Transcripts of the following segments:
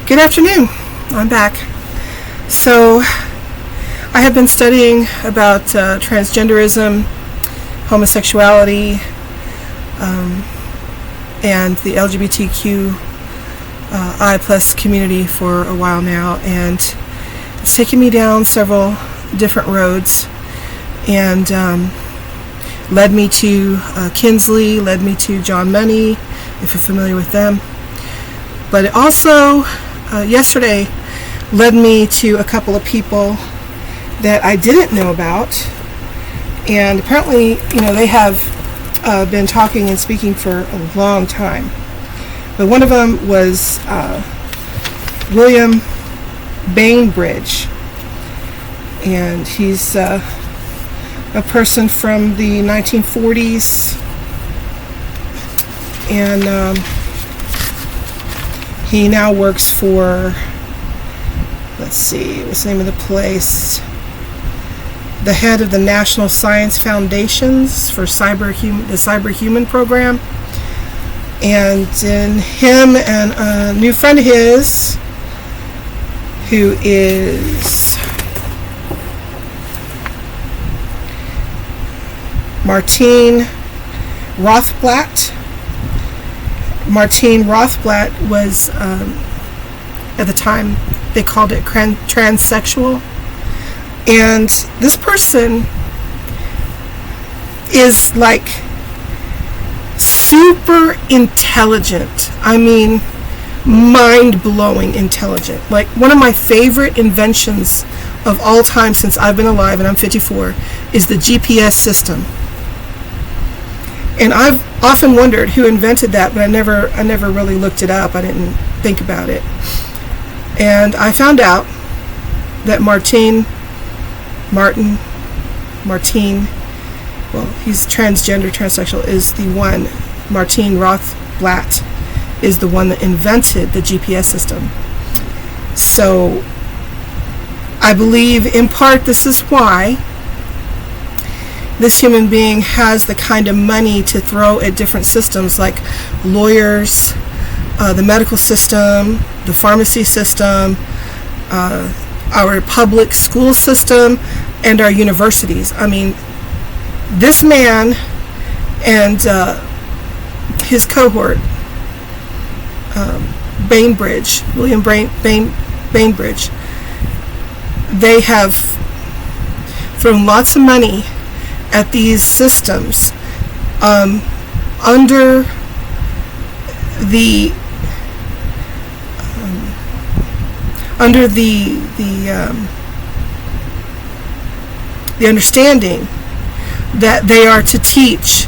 Good afternoon. I'm back. So, I have been studying about transgenderism, homosexuality, and the LGBTQI plus community for a while now, and it's taken me down several different roads, and led me to Kinsley, led me to John Money, if you're familiar with them. But it also, yesterday, led me to a couple of people that I didn't know about, and apparently, they have been talking and speaking for a long time. But one of them was William Bainbridge, and he's a person from the 1940s, and he now works for, let's see, what's the name of the place? The head of the National Science Foundations for the Cyberhuman program. And then him and a new friend of his, who is Martine Rothblatt. Martine Rothblatt was, at the time, they called it transsexual. And this person is like super intelligent. I mean, mind-blowing intelligent. Like, one of my favorite inventions of all time since I've been alive, and I'm 54, is the GPS system. And I've often wondered who invented that, but I never really looked it up. I didn't think about it. And I found out that Martine, well, he's transgender, transsexual, is the one. Martine Rothblatt is the one that invented the GPS system. So I believe in part this is why this human being has the kind of money to throw at different systems like lawyers, the medical system, the pharmacy system, our public school system, and our universities. I mean, this man and his cohort, Bainbridge, William Bainbridge, they have thrown lots of money at these systems under the understanding that they are to teach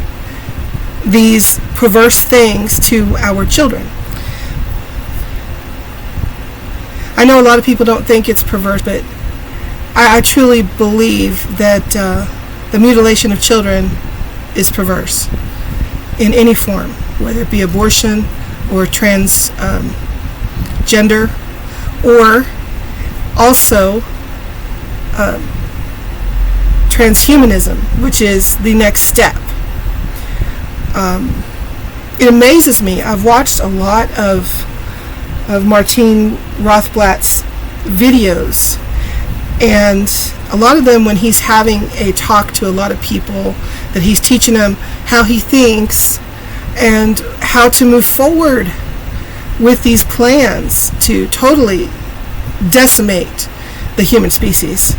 these perverse things to our children. I know a lot of people don't think it's perverse, but I truly believe that the mutilation of children is perverse in any form, whether it be abortion or transgender, or also transhumanism, which is the next step. It amazes me. I've watched a lot of Martine Rothblatt's videos, and a lot of them when he's having a talk to a lot of people, that he's teaching them how he thinks and how to move forward with these plans to totally decimate the human species.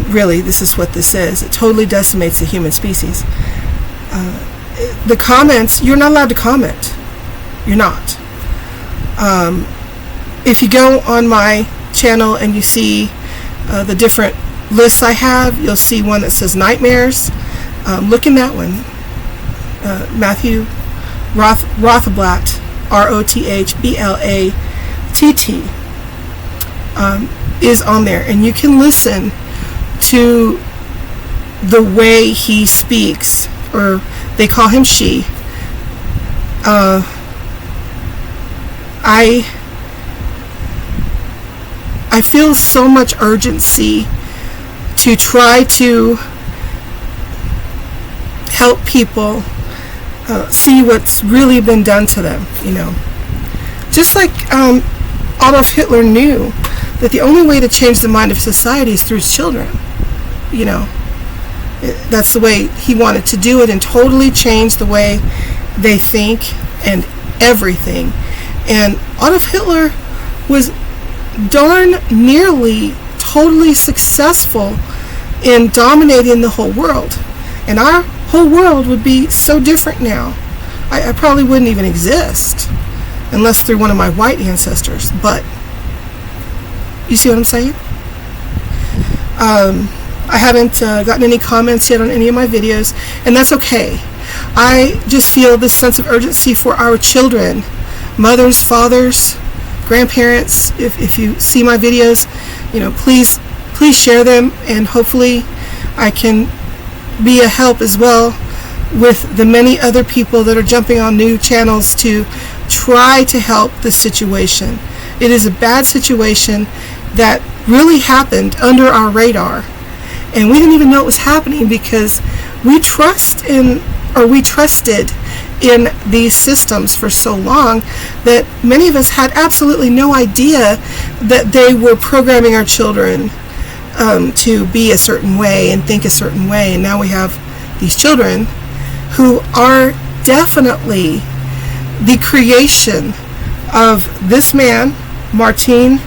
Really, this is what this is. It totally decimates the human species. The comments, you're not allowed to comment. You're not. If you go on my channel and you see the different lists I have, you'll see one that says nightmares. Look in that one. Matthew Rothblatt, Rothblatt, is on there, and you can listen to the way he speaks, or they call him she. I feel so much urgency to try to help people see what's really been done to them, you know. Just like Adolf Hitler knew that the only way to change the mind of society is through his children. You know, that's the way he wanted to do it, and totally change the way they think and everything. And Adolf Hitler was darn nearly totally successful in dominating the whole world. And our whole world would be so different now. I probably wouldn't even exist unless through one of my white ancestors. But you see what I'm saying? I haven't gotten any comments yet on any of my videos, and that's okay. I just feel this sense of urgency for our children, mothers, fathers, grandparents. If you see my videos, you know, please share them, and hopefully I can be a help as well with the many other people that are jumping on new channels to try to help this situation. It is a bad situation that really happened under our radar, and we didn't even know it was happening because we trusted in these systems for so long that many of us had absolutely no idea that they were programming our children to be a certain way and think a certain way. And now we have these children who are definitely the creation of this man, Martin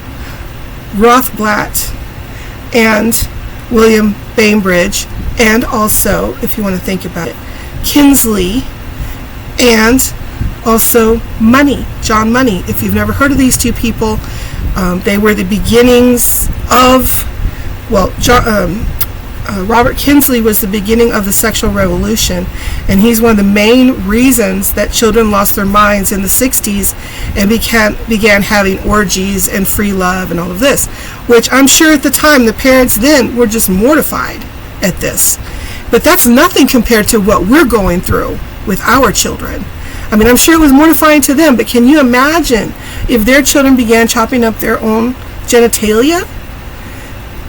Rothblatt, and William Bainbridge, and also, if you want to think about it, Kinsley, and also John Money. If you've never heard of these two people, they were the beginnings of, Robert Kinsley was the beginning of the sexual revolution, and he's one of the main reasons that children lost their minds in the 60s and began having orgies and free love and all of this, which I'm sure at the time the parents then were just mortified at this. But that's nothing compared to what we're going through with our children. I mean, I'm sure it was mortifying to them, but can you imagine if their children began chopping up their own genitalia?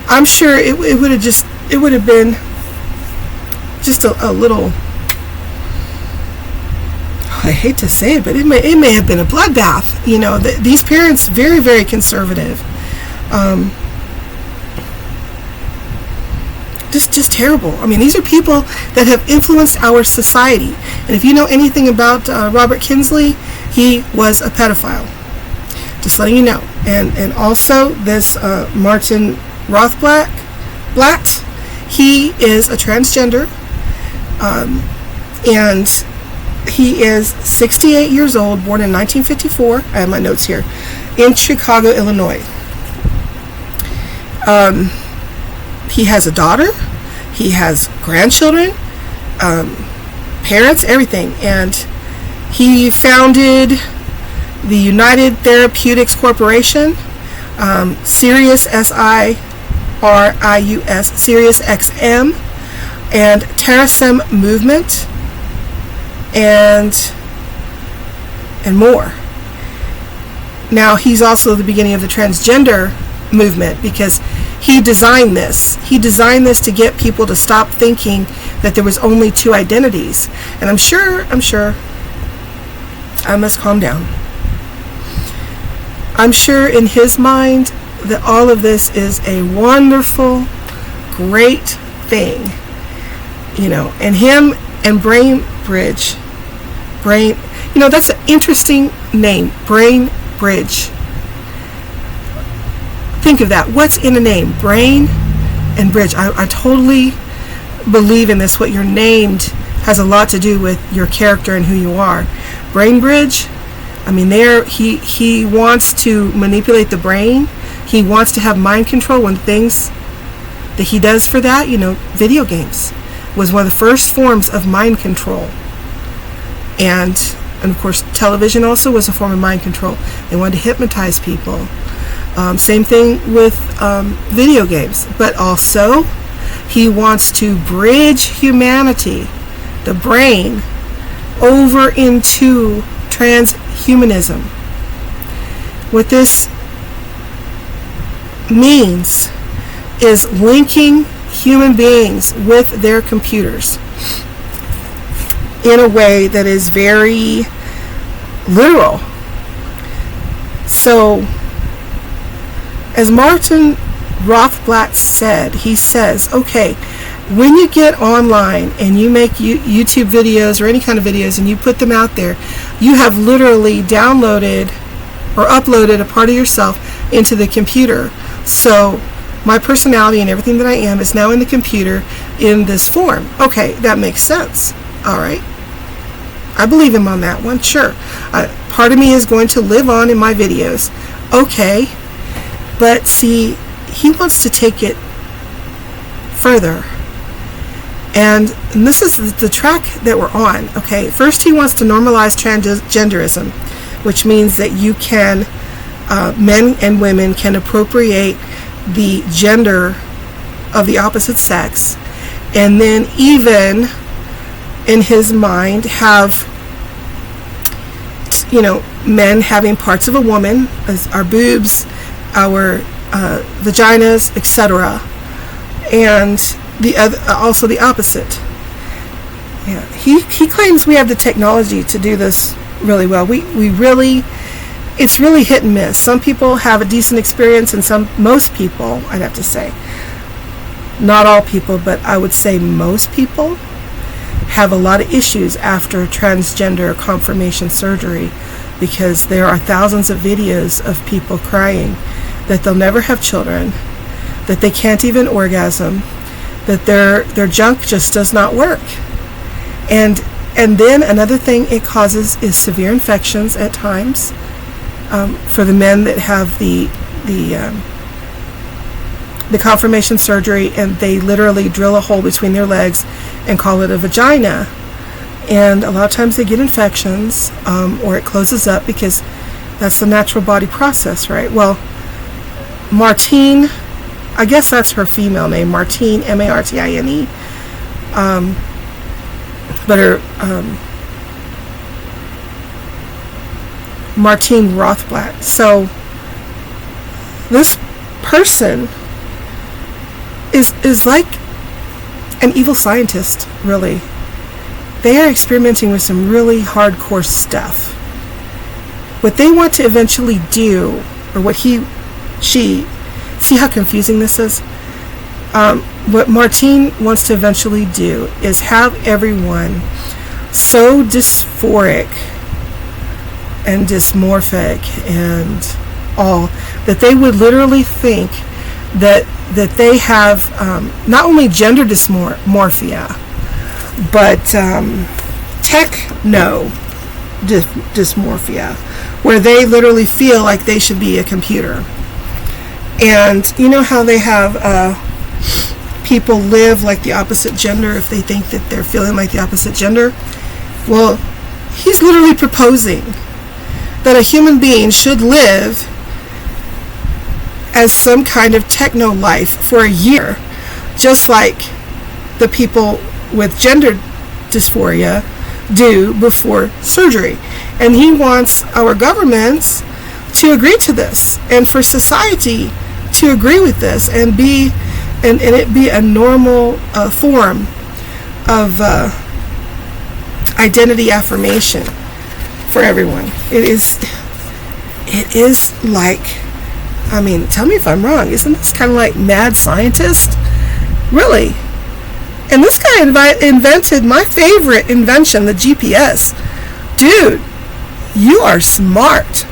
I'm sure it would have been just a little, I hate to say it, but it may have been a bloodbath. You know, these parents, very, very conservative. Just terrible. I mean, these are people that have influenced our society. And if you know anything about Robert Kinsley, he was a pedophile. Just letting you know. And also this Martin Rothblatt, he is a transgender, and he is 68 years old, born in 1954. I have my notes here, in Chicago, Illinois. He has a daughter, he has grandchildren, parents, everything, and he founded the United Therapeutics Corporation, Sirius SIRIUS, Sirius XM, and Terrasem Movement, and more. Now, he's also the beginning of the transgender movement because he designed this. He designed this to get people to stop thinking that there was only two identities. And I'm sure I must calm down. I'm sure in his mind that all of this is a wonderful, great thing. You know, and him and Bainbridge, you know, that's an interesting name, Bainbridge. Think of that. What's in a name? Brain and bridge. I totally believe in this. What you're named has a lot to do with your character and who you are. Bainbridge, I mean, he wants to manipulate the brain. He wants to have mind control. One of the things that he does for that, you know, video games was one of the first forms of mind control. And of course, television also was a form of mind control. They wanted to hypnotize people. Same thing with video games. But also, he wants to bridge humanity, the brain, over into transhumanism. What this means is linking human beings with their computers in a way that is very literal. So as Martin Rothblatt said, he says, okay, when you get online and you make YouTube videos or any kind of videos and you put them out there, you have literally downloaded or uploaded a part of yourself into the computer. So my personality and everything that I am is now in the computer in this form. Okay, that makes sense. All right. I believe him on that one, sure. Part of me is going to live on in my videos. Okay. But see, he wants to take it further. And this is the track that we're on. Okay, first he wants to normalize transgenderism, which means that you can, men and women can appropriate the gender of the opposite sex, and then even in his mind have, men having parts of a woman, as our boobs, our vaginas, etc., and also the opposite. Yeah, he claims we have the technology to do this really well. It's really hit and miss. Some people have a decent experience, and most people, I'd have to say, not all people, but I would say most people have a lot of issues after transgender confirmation surgery, because there are thousands of videos of people crying that they'll never have children, that they can't even orgasm, that their junk just does not work. And then another thing it causes is severe infections at times. For the men that have the confirmation surgery, and they literally drill a hole between their legs and call it a vagina. And a lot of times they get infections, or it closes up, because that's the natural body process, right? Well, Martine, I guess that's her female name, Martine, Martine, but her, Martin Rothblatt. So this person is like an evil scientist, really. They are experimenting with some really hardcore stuff. What they want to eventually do, or what she, see how confusing this is? What Martine wants to eventually do is have everyone so dysphoric and dysmorphic and all that they would literally think that they have not only gender dysmorphia, but techno dysmorphia, where they literally feel like they should be a computer. And you know how they have people live like the opposite gender if they think that they're feeling like the opposite gender? Well, he's literally proposing that a human being should live as some kind of techno life for a year, just like the people with gender dysphoria do before surgery. And he wants our governments to agree to this, and for society to agree with this, and it be a normal form of identity affirmation for everyone. It is like, I mean, tell me if I'm wrong, isn't this kind of like mad scientist? Really? And this guy invented my favorite invention, the GPS. Dude, you are smart.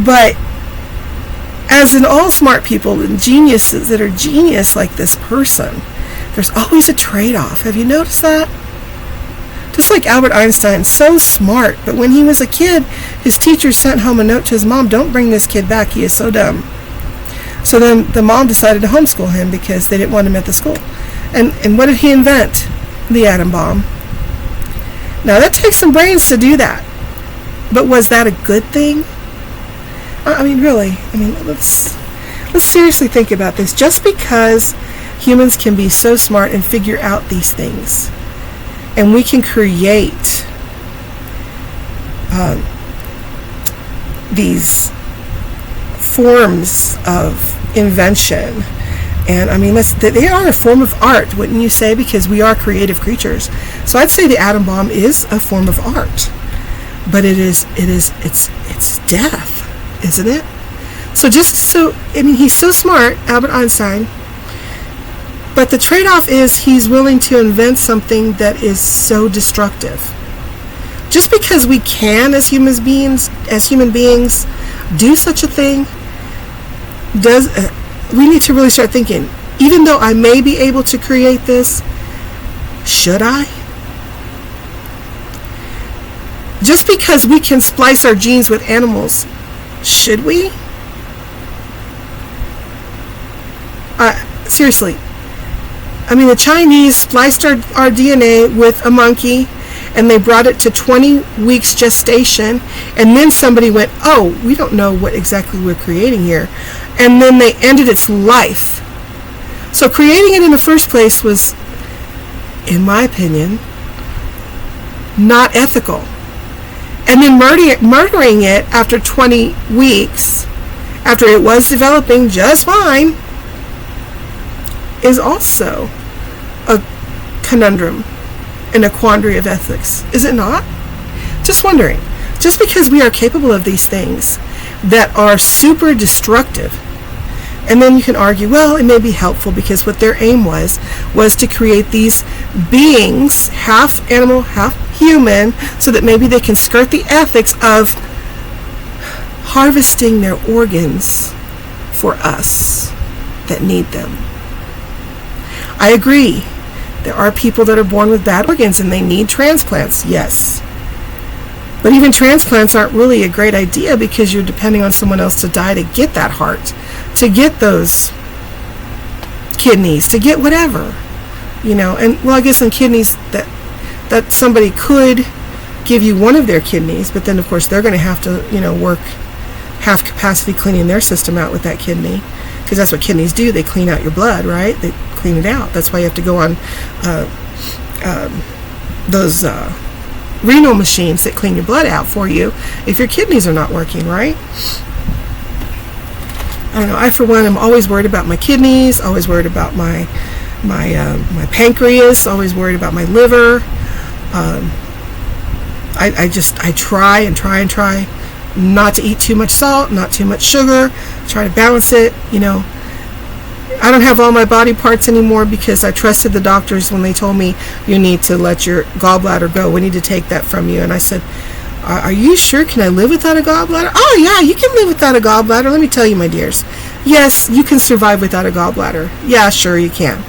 But as in all smart people and geniuses that are genius like this person, there's always a trade-off. Have you noticed that? Just like Albert Einstein, so smart, but when he was a kid, his teacher sent home a note to his mom, "Don't bring this kid back, he is so dumb." So then the mom decided to homeschool him because they didn't want him at the school. And what did he invent? The atom bomb. Now that takes some brains to do that. But was that a good thing? I mean, really, let's seriously think about this. Just because humans can be so smart and figure out these things, and we can create these forms of invention, and they are a form of art, wouldn't you say? Because we are creative creatures. So I'd say the atom bomb is a form of art, but it's death. isn't it? He's so smart, Albert Einstein, but the trade-off is he's willing to invent something that is so destructive. Just because we can, as human beings, do such a thing, we need to really start thinking, even though I may be able to create this, should I? Just because we can splice our genes with animals, should we? Seriously. I mean, the Chinese spliced our DNA with a monkey, and they brought it to 20 weeks gestation, and then somebody went, oh, we don't know what exactly we're creating here. And then they ended its life. So creating it in the first place was, in my opinion, not ethical. And then murdering it after 20 weeks, after it was developing just fine, is also a conundrum and a quandary of ethics, is it not? Just wondering, just because we are capable of these things that are super destructive, and then you can argue, well, it may be helpful because what their aim was to create these beings, half animal, half human, so that maybe they can skirt the ethics of harvesting their organs for us that need them. I agree. There are people that are born with bad organs and they need transplants, yes. But even transplants aren't really a great idea because you're depending on someone else to die to get that heart, to get those kidneys, to get whatever, And, well, I guess in kidneys that somebody could give you one of their kidneys, but then, of course, they're going to have to, work half capacity cleaning their system out with that kidney. Because that's what kidneys do. They clean out your blood, right? They clean it out. That's why you have to go on those renal machines that clean your blood out for you if your kidneys are not working, right? I don't know. I, for one, am always worried about my kidneys, always worried about my pancreas, always worried about my liver. I try not to eat too much salt, not too much sugar, try to balance it, I don't have all my body parts anymore because I trusted the doctors when they told me you need to let your gallbladder go. We need to take that from you. And I said, are you sure? Can I live without a gallbladder? Oh, yeah, you can live without a gallbladder. Let me tell you, my dears. Yes, you can survive without a gallbladder. Yeah, sure you can.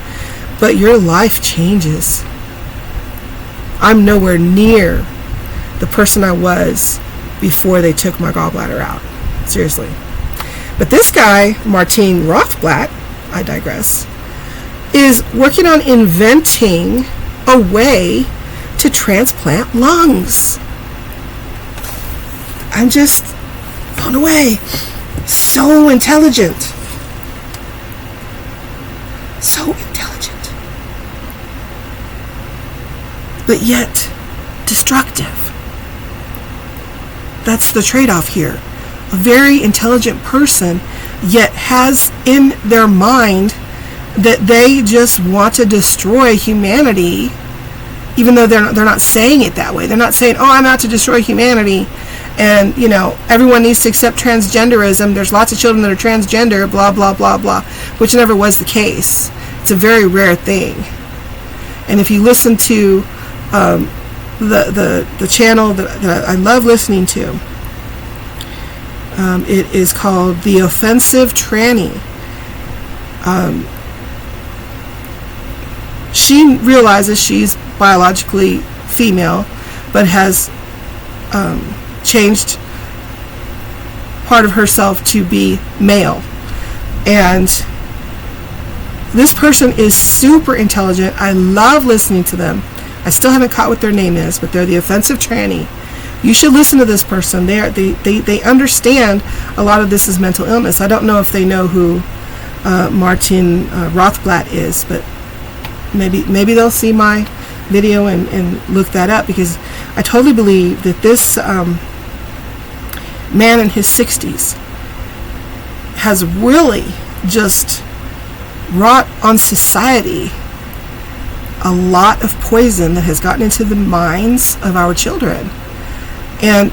But your life changes. I'm nowhere near the person I was before they took my gallbladder out. Seriously. But this guy, Martin Rothblatt, I digress, is working on inventing a way to transplant lungs. I'm just blown away. So intelligent. So intelligent. But yet destructive. That's the trade-off here. A very intelligent person yet has in their mind that they just want to destroy humanity, even though they're not saying it that way. They're not saying, oh, I'm out to destroy humanity, and everyone needs to accept transgenderism. There's lots of children that are transgender, blah blah blah blah, which never was the case. It's a very rare thing. And if you listen to the channel that I love listening to, it is called The Offensive Tranny. She realizes she's biologically female, but has changed part of herself to be male. And this person is super intelligent. I love listening to them. I still haven't caught what their name is, but they're The Offensive Tranny. You should listen to this person. They understand a lot of this is mental illness. I don't know if they know who Martin Rothblatt is, but maybe they'll see my video and look that up, because I totally believe that this man in his 60s has really just wrought on society a lot of poison that has gotten into the minds of our children. And,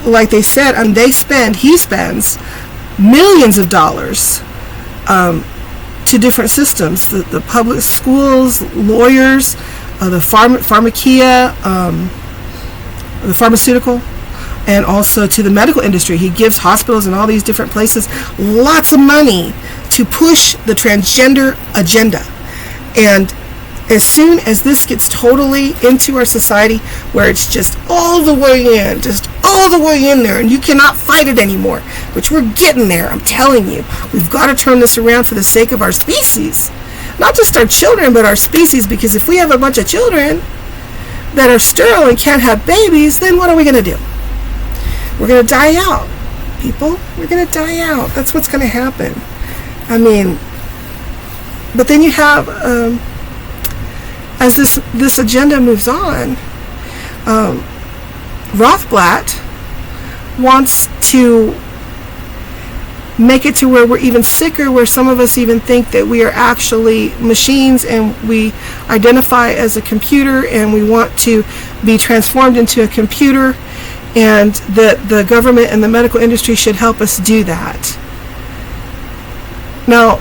like they said, he spends millions of dollars to different systems, the public schools, lawyers, the pharmacia, the pharmaceutical, and also to the medical industry. He gives hospitals and all these different places lots of money to push the transgender agenda. And as soon as this gets totally into our society, where it's just all the way in, there, and you cannot fight it anymore, which we're getting there, I'm telling you. We've got to turn this around for the sake of our species. Not just our children, but our species, because if we have a bunch of children that are sterile and can't have babies, then what are we going to do? We're going to die out, people. We're going to die out. That's what's going to happen. I mean, but then you have, as this agenda moves on, Rothblatt wants to make it to where we're even sicker, where some of us even think that we are actually machines and we identify as a computer and we want to be transformed into a computer, and that the government and the medical industry should help us do that. Now,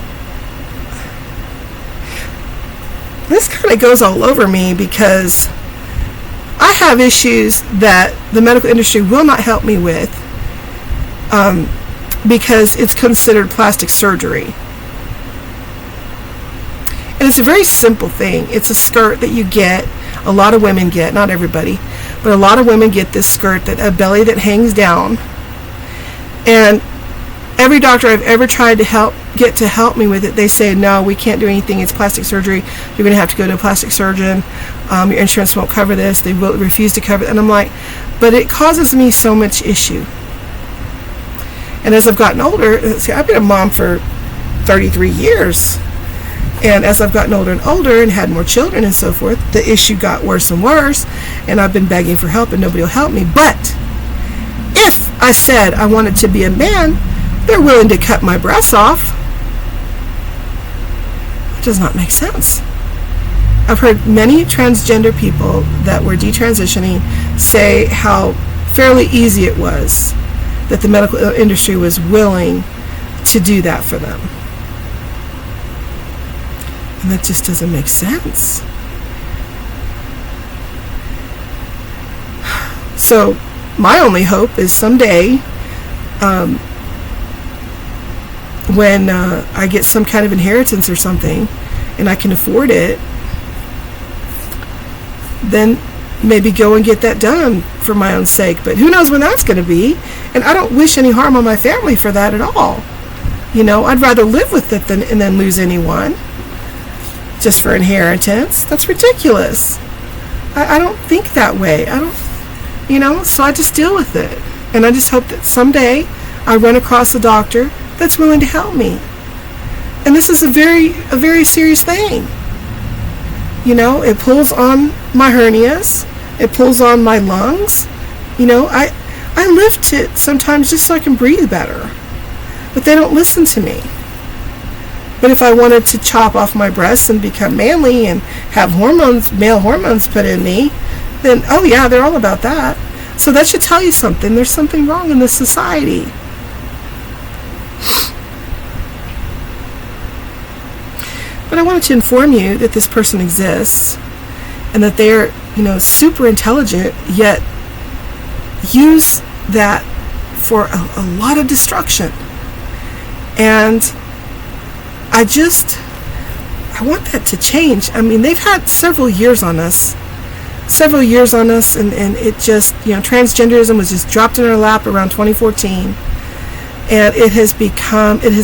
this kind of goes all over me, because I have issues that the medical industry will not help me with, because it's considered plastic surgery. And it's a very simple thing. It's a skirt that you get, a lot of women get, not everybody, but a lot of women get this skirt, that a belly that hangs down. And every doctor I've ever tried to help me with it, they say, no, we can't do anything. It's plastic surgery. You're going to have to go to a plastic surgeon. Your insurance won't cover this. They will refuse to cover it. And I'm like, but it causes me so much issue. And as I've gotten older, see, I've been a mom for 33 years. And as I've gotten older and older and had more children and so forth, the issue got worse and worse. And I've been begging for help and nobody will help me. But if I said I wanted to be a man, they're willing to cut my breasts off. It does not make sense. I've heard many transgender people that were detransitioning say how fairly easy it was, that the medical industry was willing to do that for them. And that just doesn't make sense. So my only hope is someday, when I get some kind of inheritance or something and I can afford it, then maybe go and get that done for my own sake. But who knows when that's going to be. And I don't wish any harm on my family for that at all. You know, I'd rather live with it than lose anyone just for inheritance. That's ridiculous. I don't think that way. I don't, so I just deal with it. And I just hope that someday I run across a doctor that's willing to help me. And this is a very serious thing. You know, it pulls on my hernias. It pulls on my lungs. You know, I lift it sometimes just so I can breathe better. But they don't listen to me. But if I wanted to chop off my breasts and become manly and have male hormones put in me, then, oh yeah, they're all about that. So that should tell you something. There's something wrong in this society. But I wanted to inform you that this person exists and that they're, super intelligent, yet use that for a lot of destruction. And I want that to change. I mean, they've had several years on us, and it just, transgenderism was just dropped in our lap around 2014. And it has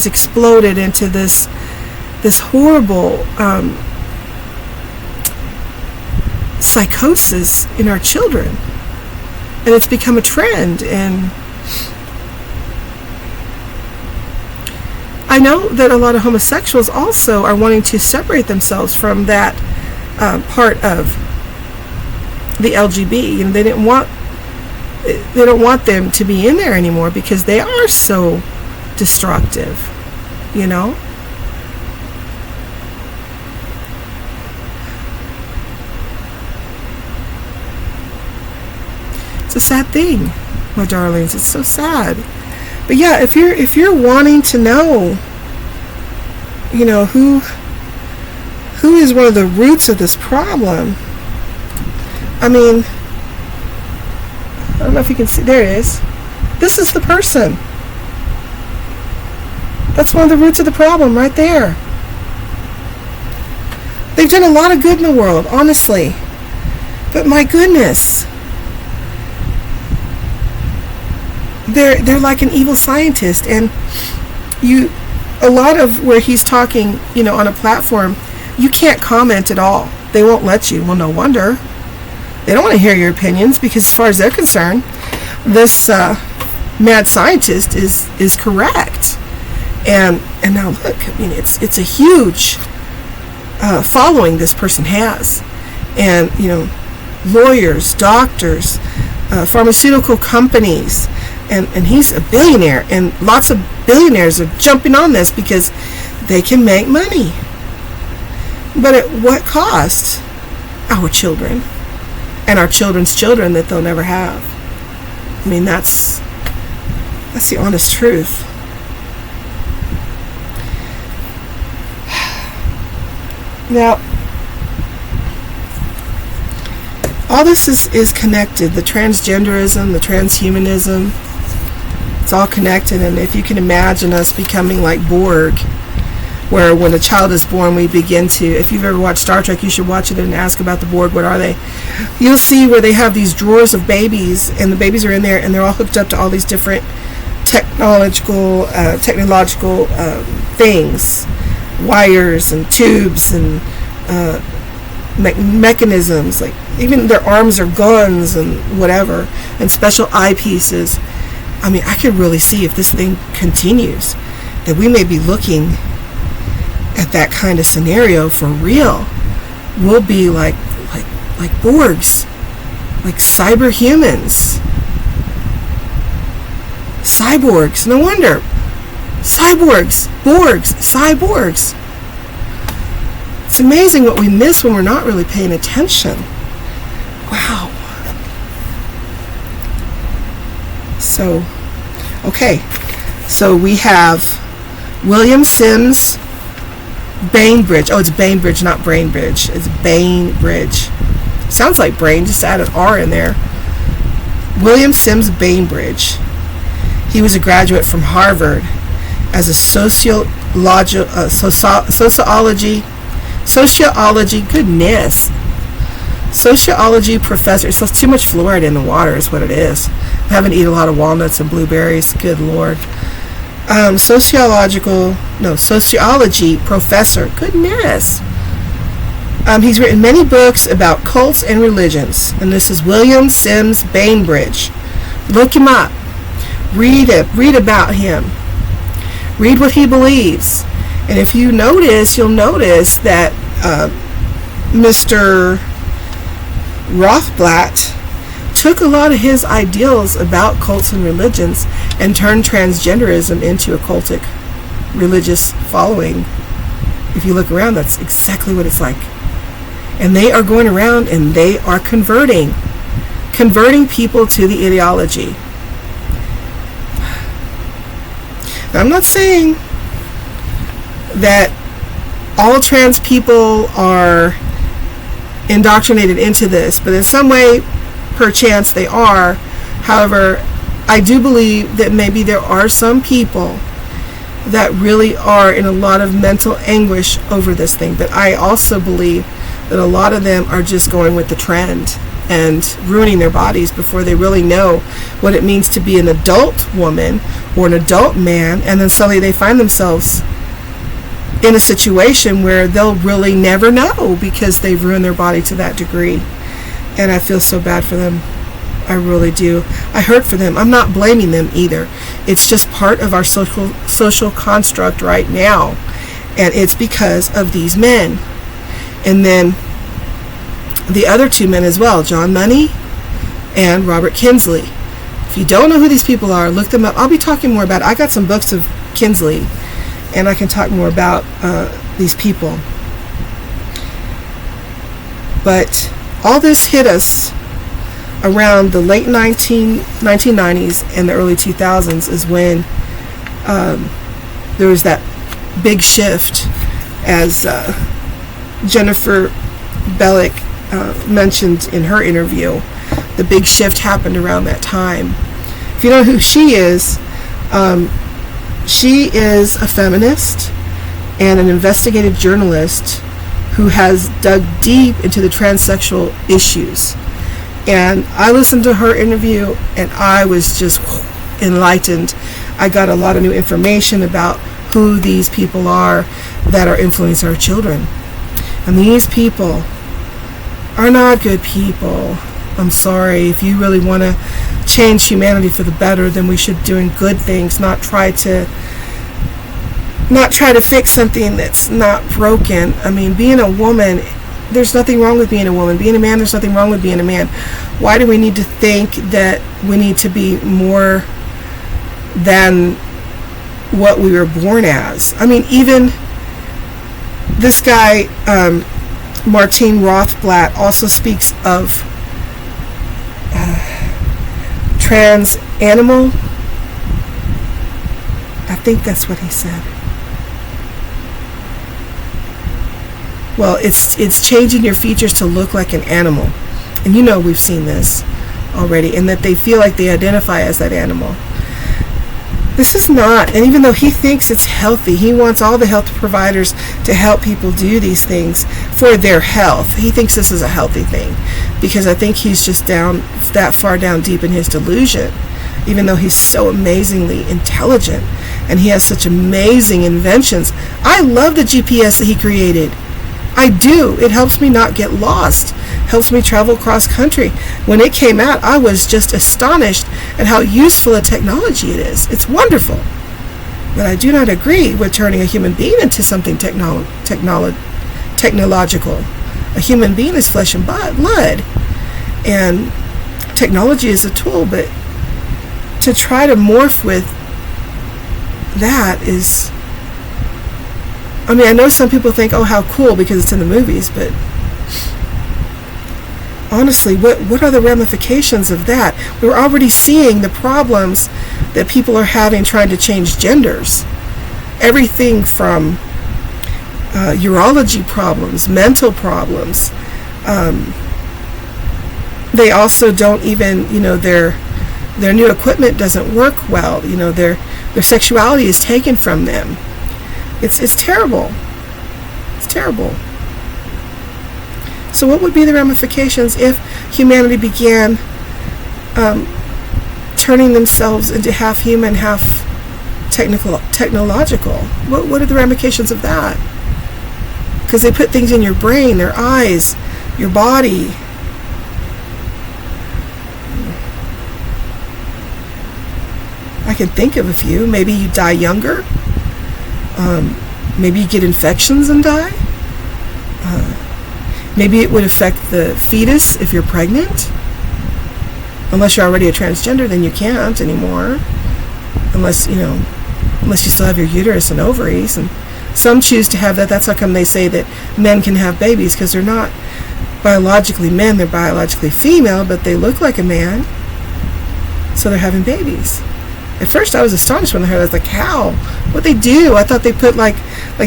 exploded into this horrible psychosis in our children. And it's become a trend. And I know that a lot of homosexuals also are wanting to separate themselves from that part of the LGB. They don't want them to be in there anymore because they are so destructive, It's a sad thing. my darlings. It's so sad. But yeah, if you're wanting to know, who is one of the roots of this problem, I mean, I don't know if you can see. There it is. This is the person. That's one of the roots of the problem right there. They've done a lot of good in the world, honestly. But my goodness. They're like an evil scientist, and a lot of where he's talking, on a platform, you can't comment at all. They won't let you. Well, no wonder. They don't want to hear your opinions, because as far as they're concerned, this mad scientist is correct. And now look, I mean, it's a huge following this person has, and lawyers, doctors, pharmaceutical companies, and he's a billionaire, and lots of billionaires are jumping on this because they can make money. But at what cost? Our children and our children's children that they'll never have. I mean, that's the honest truth. Now, all this is connected. The transgenderism, the transhumanism, it's all connected. And if you can imagine us becoming like Borg, where when a child is born, we begin to, if you've ever watched Star Trek, you should watch it and ask about the Borg. What are they? You'll see where they have these drawers of babies, and the babies are in there, and they're all hooked up to all these different technological things, wires and tubes and mechanisms, like even their arms are guns and whatever, and special eyepieces. I mean, I could really see, if this thing continues, that we may be looking at that kind of scenario for real. We'll be like Borgs, like cyber humans, cyborgs. No wonder. Cyborgs, Borgs, cyborgs. It's amazing what we miss when we're not really paying attention. Wow. So, okay. So we have William Sims Bainbridge. Oh, it's Bainbridge, not Brainbridge. It's Bainbridge. Sounds like brain, just add an R in there. William Sims Bainbridge. He was a graduate from Harvard as a sociology, sociology professor. It's too much fluoride in the water is what it is. I'm having to eat a lot of walnuts and blueberries. Good Lord. Sociology professor. Goodness. He's written many books about cults and religions. And this is William Sims Bainbridge. Look him up. Read about him. Read what he believes. And if you notice, you'll notice that Mr. Rothblatt took a lot of his ideals about cults and religions and turned transgenderism into a cultic religious following. If you look around, that's exactly what it's like. And they are going around and they are converting people to the ideology. Now, I'm not saying that all trans people are indoctrinated into this, but in some way, perchance they are. However, I do believe that maybe there are some people that really are in a lot of mental anguish over this thing, but I also believe that a lot of them are just going with the trend and ruining their bodies before they really know what it means to be an adult woman or an adult man, and then suddenly they find themselves in a situation where they'll really never know because they've ruined their body to that degree. And I feel so bad for them. I really do. I hurt for them. I'm not blaming them either. It's just part of our social construct right now, and it's because of these men. And then the other two men as well, John Money and Robert Kinsley. If you don't know who these people are, look them up. I'll be talking more about it. I got some books of Kinsley, and I can talk more about these people. But all this hit us around the late 1990s and the early 2000s is when there was that big shift, as Jennifer Bellick mentioned in her interview. The big shift happened around that time. If you know who she is a feminist and an investigative journalist who has dug deep into the transsexual issues. And I listened to her interview and I was just enlightened. I got a lot of new information about who these people are that are influencing our children. And these people are not good people. I'm sorry. If you really want to change humanity for the better, then we should be doing good things, not try to fix something that's not broken. I mean, being a woman, there's nothing wrong with being a woman. Being a man, there's nothing wrong with being a man. Why do we need to think that we need to be more than what we were born as? I mean, even this guy, Martin Rothblatt, also speaks of trans animal. I think that's what he said. Well, it's changing your features to look like an animal. And you know we've seen this already, and that they feel like they identify as that animal. This is not, and even though he thinks it's healthy, he wants all the health providers to help people do these things for their health. He thinks this is a healthy thing, because I think he's just that far down deep in his delusion, even though he's so amazingly intelligent and he has such amazing inventions. I love the GPS that he created. I do. It helps me not get lost, helps me travel cross country. When it came out, I was just astonished at how useful a technology it is. It's wonderful. But I do not agree with turning a human being into something technological. A human being is flesh and blood. And technology is a tool, but to try to morph with that is... I mean, I know some people think, oh, how cool, because it's in the movies, but honestly, what are the ramifications of that? We're already seeing the problems that people are having trying to change genders. Everything from urology problems, mental problems. They also don't even, their new equipment doesn't work well. Their sexuality is taken from them. It's terrible. It's terrible. So what would be the ramifications if humanity began turning themselves into half human, half technological? What are the ramifications of that? Because they put things in your brain, their eyes, your body. I can think of a few. Maybe you die younger. Maybe you get infections and die. Maybe it would affect the fetus if you're pregnant. Unless you're already a transgender, then you can't anymore. Unless you still have your uterus and ovaries. And some choose to have that. That's how come they say that men can have babies, because they're not biologically men, they're biologically female, but they look like a man. So they're having babies. At first I was astonished when I heard that. I was like, how? What they do? I thought they put like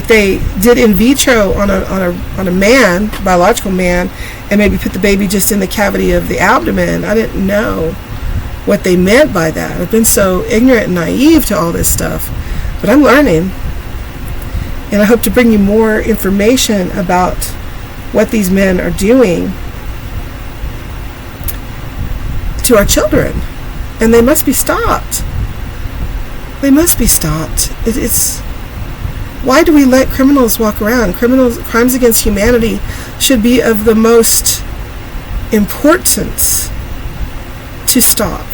they did in vitro on a man, biological man, and maybe put the baby just in the cavity of the abdomen. I didn't know what they meant by that. I've been so ignorant and naive to all this stuff. But I'm learning. And I hope to bring you more information about what these men are doing to our children. And they must be stopped. They must be stopped. Why do we let criminals walk around? Crimes against humanity should be of the most importance to stop.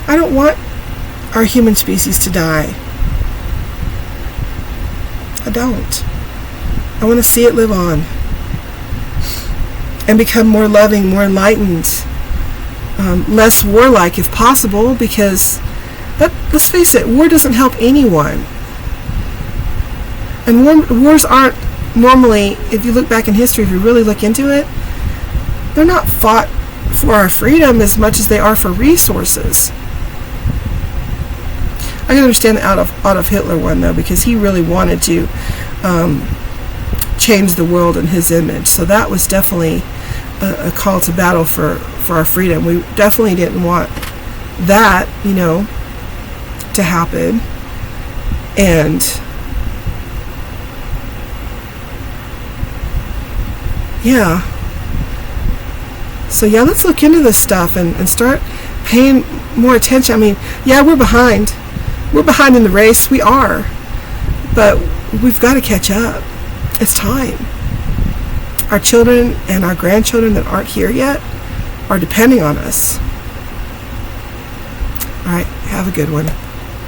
I don't want our human species to die. I don't. I want to see it live on and become more loving, more enlightened, less warlike if possible, because let's face it, war doesn't help anyone. And wars aren't normally, if you look back in history, if you really look into it, they're not fought for our freedom as much as they are for resources. I can understand the Adolf Hitler one, though, because he really wanted to change the world in his image. So that was definitely a call to battle for our freedom. We definitely didn't want that, to happen. And yeah. So yeah, let's look into this stuff and start paying more attention. I mean, yeah, we're behind. We're behind in the race. We are. But we've got to catch up. It's time. Our children and our grandchildren that aren't here yet are depending on us. All right. Have a good one.